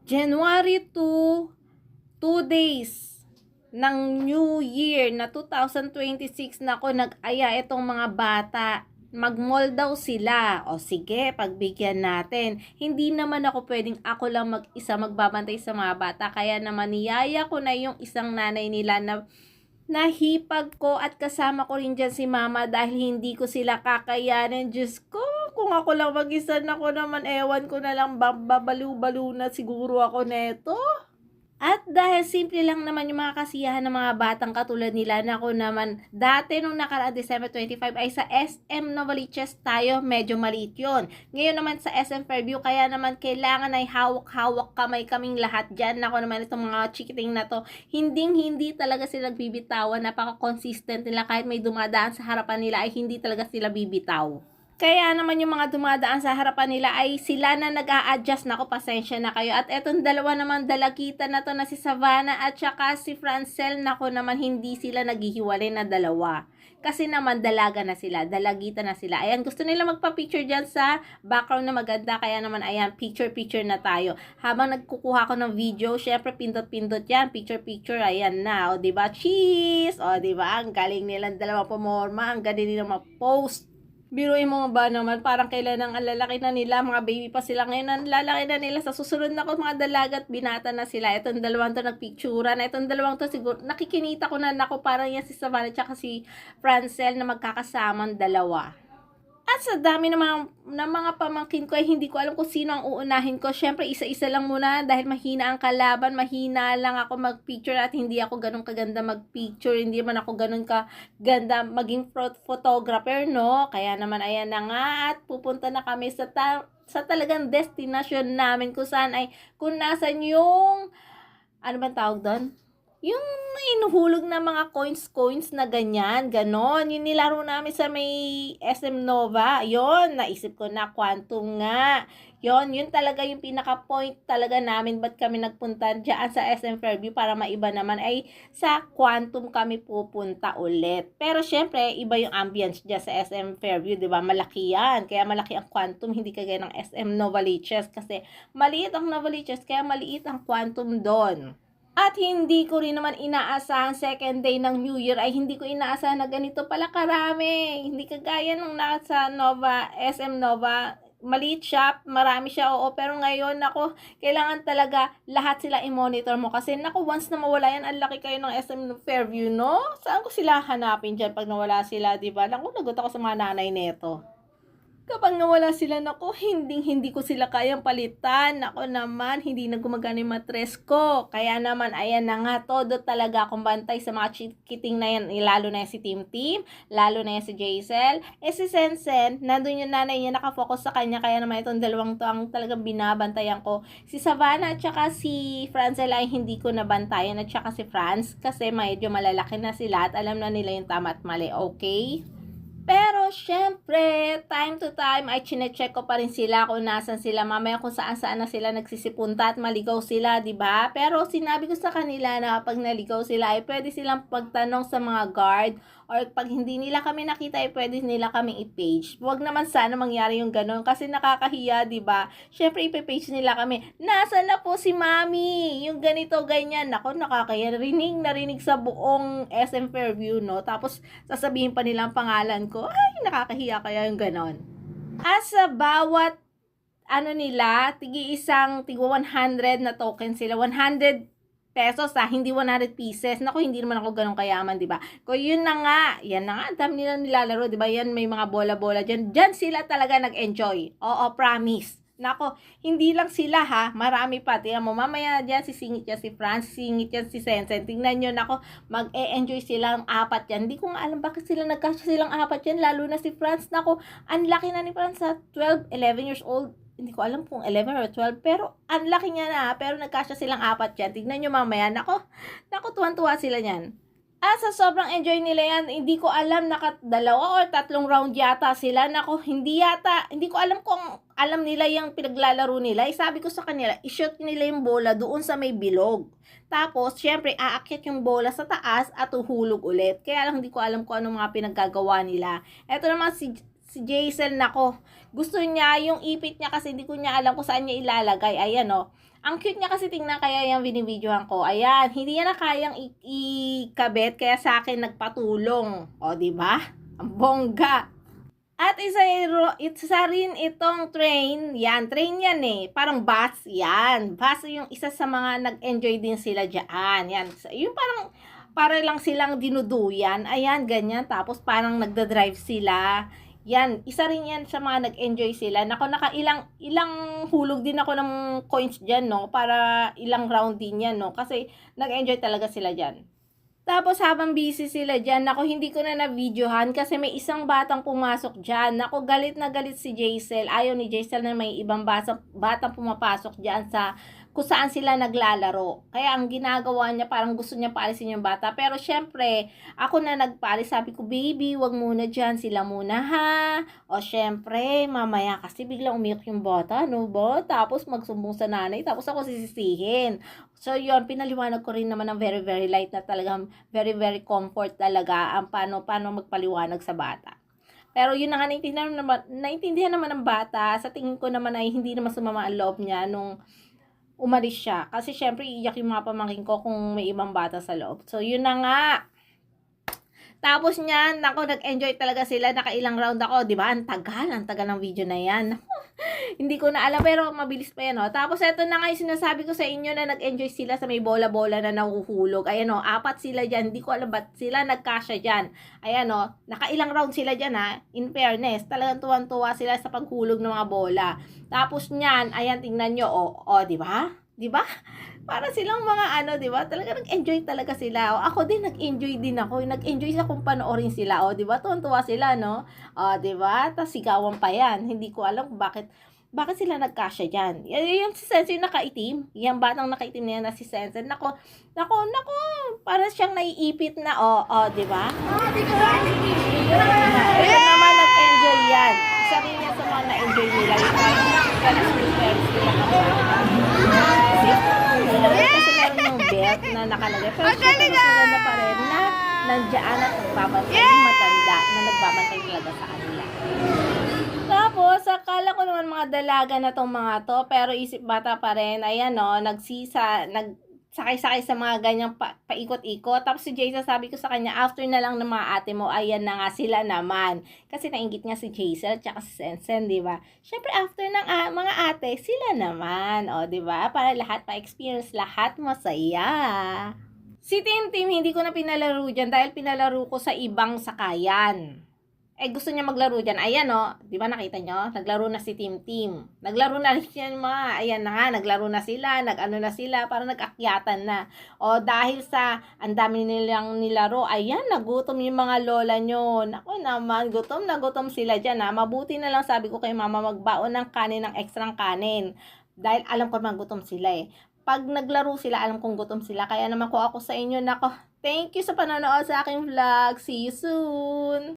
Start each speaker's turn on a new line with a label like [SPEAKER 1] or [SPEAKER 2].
[SPEAKER 1] January 2, 2 days ng New Year na 2026 na ako nag-aya itong mga bata. Mag-mall daw sila. O sige, pagbigyan natin. Hindi naman ako pwedeng ako lang mag-isa magbabantay sa mga bata. Kaya naman niyaya ko na yung isang nanay nila na nahipag ko at kasama ko rin dyan si mama dahil hindi ko sila kakayanin. Diyos ko, kung ako lang mag-isa na ko naman, ewan ko na lang, babaliw-baliw na siguro ako neto. At dahil simple lang naman yung mga kasiyahan ng mga batang katulad nila na ako naman, dati nung nakaraang December 25 ay sa SM Novaliches tayo, medyo maliit yun. Ngayon naman sa SM Fairview, kaya naman kailangan ay hawak-hawak kamay kaming lahat dyan. Ako naman itong mga chikiting na to, hindi talaga sila bibitawan, napaka-consistent nila kahit may dumadaan sa harapan nila ay hindi talaga sila bibitaw. Kaya naman yung mga dumadaan sa harapan nila ay sila na nag-a-adjust na ako, pasensya na kayo. At etong dalawa naman dalagita na to na si Savannah at saka si Francel, nako naman hindi sila naghihiwalay na dalawa. Kasi naman dalaga na sila, dalagita na sila. Ayan, gusto nila magpa-picture dyan sa background na maganda. Kaya naman ayan, picture-picture na tayo. Habang nagkukuha ko ng video, syempre pindot-pindot yan, picture-picture, ayan na. O diba, cheese! O diba, ang galing nilang dalawa pumorma, ang galing nilang ma-post. Biruin mo ba naman, parang kailan ang lalaki na nila, mga baby pa sila ngayon, ang lalaki na nila, sa susunod na ko mga dalagat, binata na sila. Itong dalawang to nagpicturan, itong dalawang to siguro, nakikinita ko na nako, parang yan si Savannah tsaka si Francel na magkakasamang dalawa. At sa dami ng mga pamangkin ko ay hindi ko alam kung sino ang uunahin ko. Syempre, isa-isa lang muna dahil mahina ang kalaban. Mahina lang ako mag-picture at hindi ako ganun kaganda mag-picture. Hindi man ako ganun kaganda maging photographer, no? Kaya naman, ayan na nga at pupunta na kami sa talagang destination namin kung saan ay, kung nasan yung, ano ba tawag doon? Yung inuhulog na mga coins na ganyan, ganon. Yung nilaro namin sa may SM Nova, yon naisip ko na quantum nga. Yun talaga yung pinaka-point talaga namin ba't kami nagpunta dyan sa SM Fairview para maiba naman ay sa quantum kami pupunta ulit. Pero syempre, iba yung ambience dyan sa SM Fairview, di ba? Malaki yan. Kaya malaki ang quantum, hindi kagaya ng SM Novaliches kasi maliit ang Novaliches, kaya maliit ang quantum doon. At hindi ko rin naman inaasahan second day ng New Year ay hindi ko inaasahan na ganito pala karami. Hindi kagaya nung nasa Nova, SM Nova, maliit siya, marami siya, oo. Pero ngayon, ako, kailangan talaga lahat sila i-monitor mo. Kasi, naku, once na mawala yan, ang laki kayo ng SM Fairview, no? Saan ko sila hanapin dyan pag nawala sila, diba? Naku, nagot ako sa mga nanay neto. Kapag nawala sila, nako, hindi ko sila kayang palitan. Ako naman, hindi na gumagana yung matres ko. Kaya naman, ayan na nga, todo talaga akong bantay sa mga chikiting na yan. Lalo na yan si Tim, lalo na yan si Jaisel. Si Sensen, nandun yung nanay niya, nakafocus sa kanya. Kaya naman itong dalawang to ang talagang binabantayan ko. Si Savannah at saka si Francel ay hindi ko nabantayan. At saka si Franz, kasi medyo malalaki na sila at alam na nila yung tama at mali, okay? Pero, syempre, time to time, ay chinecheck ko pa rin sila kung nasan sila. Mamaya kung saan-saan na sila nagsisipunta at maligaw sila, di ba? Pero, sinabi ko sa kanila na pag naligaw sila, ay pwede silang pagtanong sa mga guard or pag hindi nila kami nakita, ay pwede nila kami i-page. Huwag naman sana mangyari yung ganun kasi nakakahiya, di ba? Syempre, i-page nila kami. Nasaan na po si Mami? Yung ganito, ganyan. Nako, nakakahiya. Narinig sa buong SM Fairview, no? Tapos, sasabihin pa nila ang pangalan ko. Ay, nakakahiya kaya yung ganon. As sa bawat nila, tig 100 na token sila. 100 pesos hindi 100 pieces. Naku, hindi naman ako ganun kayaman, di ba? Kung yun na nga, yan na nga, ang dami nilang nilalaro, di ba? Yan, may mga bola-bola dyan. Dyan sila talaga nag-enjoy. Oo, promise. Nako, hindi lang sila ha, marami pa. Tingnan mo, mamaya dyan sisingit yan si Franz, sisingit yan si Sensen. Tingnan nyo, nako, mag-e-enjoy silang apat yan. Hindi ko nga alam bakit sila nagkasya silang apat yan, lalo na si Franz. Nako, ang laki na ni Franz sa 12, 11 years old. Hindi ko alam kung 11 or 12, pero ang laki niya na, pero nagkasya silang apat yan. Tingnan nyo mamaya, nako, tuwan-tuwa sila niyan. At sa sobrang enjoy nila yan, hindi ko alam, dalawa or tatlong round yata sila. Nako, hindi ko alam kung alam nila yung pinaglalaro nila. Sabi ko sa kanila, i-shoot nila yung bola doon sa may bilog. Tapos, syempre, aakyat yung bola sa taas at uhulog ulit. Kaya lang hindi ko alam kung anong mga pinaggagawa nila. Ito naman si Jaisel, nako, gusto niya yung ipit niya kasi hindi ko niya alam kung saan niya ilalagay. Ayan, oh. Ang cute niya kasi tingnan, kaya yung binibidyohan ko. Ayan, hindi niya na kayang ikabit, kaya sa akin nagpatulong. O, di ba? Ang bongga. At isa rin itong train. Yan, train yan eh. Parang bus. Yan. Bus yung isa sa mga nag-enjoy din sila dyan. Yan. Yung parang, para lang silang dinuduyan. Ayan, ganyan. Tapos parang nagda-drive sila. Yan, isa rin yan sa mga nag-enjoy sila. Nako, ilang hulog din ako ng coins dyan, no? Para ilang round din yan, no? Kasi nag-enjoy talaga sila dyan. Tapos habang busy sila dyan, ako hindi ko na na-videohan kasi may isang batang pumasok dyan. Ako, galit na galit si Jaisel. Ayaw ni Jaisel na may ibang batang pumapasok dyan sa kung saan sila naglalaro. Kaya ang ginagawa niya, parang gusto niya paalisin yung bata. Pero syempre, ako na nagpaalis. Sabi ko, baby, wag muna dyan. Sila muna ha. O syempre, mamaya kasi biglang umiyak yung bata. No ba? Tapos magsumbong sa nanay. Tapos ako sisisihin. So yun, pinaliwanag ko rin naman ng very very light na talagang very very comfort talaga ang paano magpaliwanag sa bata. Pero yun na nga, naintindihan naman ng bata. Sa tingin ko naman ay hindi naman sumama ang loob niya nung umalis siya. Kasi syempre iiyak yung mga pamangkin ko kung may ibang bata sa loob. So yun na nga. Tapos niyan, ako, nag-enjoy talaga sila. Nakailang round ako, di ba? Ang tagal ng video na yan. Hindi ko na alam, pero mabilis pa yan, oh. Tapos, eto na nga yung sinasabi ko sa inyo na nag-enjoy sila sa may bola-bola na nahuhulog. Ayan, oh, 4 sila dyan. Hindi ko alam ba't sila nagkasya dyan. Ayan, oh, nakailang round sila dyan, ha. In fairness, talagang tuwan-tuwa sila sa paghulog ng mga bola. Tapos niyan, ayan, tingnan nyo, oh, di ba? Di ba? Para silang mga ano, di ba? Talaga nag-enjoy talaga sila. O, ako din, nag-enjoy din ako. Nag-enjoy sa kung panoorin sila. O, di ba? Tuwan-tuwa sila, no? O, di ba? Tapos sigawan pa yan. Hindi ko alam kung bakit sila nagkasya dyan. Yung si Sensei yung nakaitim. Yung batang nakaitim na yan na si Sensei. Nako. Para siyang naiipit na, di ba? Ito naman nag-enjoy yan. Isa rin yan sa mga na-enjoy nila. Yung parang kalas-prepares nila kasi meron yung belt na nakalagay. Pero syempre, mas maganda pa rin na nandiyan at nagbabantay yung matanda na nagbabantay talaga sa kanila. Tapos, akala ko naman mga dalaga na tong mga to, pero isip bata pa rin. Ayan, no, nagsakay-sakay sa mga ganyang paikot-ikot. Tapos si Jason, sabi ko sa kanya, after na lang ng mga ate mo, ayan na nga sila naman. Kasi nainggit nga si Jason, tsaka si Sensen, di ba? Syempre, after ng mga ate, sila naman. O, di ba? Para lahat pa-experience, lahat masaya. Si Tim, hindi ko na pinalaro dyan dahil pinalaro ko sa ibang sakayan. Gusto niya maglaro dyan. Ayan, oh. Di ba nakita nyo? Naglaro na si Tim. Naglaro na rin yan, mga. Ayan na nga, naglaro na sila. Nag-ano na sila. Parang nag-akyatan na. O, dahil sa ang dami nilang nilaro, ayan, nagutom yung mga lola nyo. Naku naman, gutom na gutom sila dyan, ha. Mabuti na lang, sabi ko kay mama, magbaon ng kanin, ng ekstrang kanin. Dahil alam ko naman gutom sila, eh. Pag naglaro sila, alam kong gutom sila. Kaya naman ko ako sa inyo, nako, thank you sa panonood sa aking vlog. See you soon!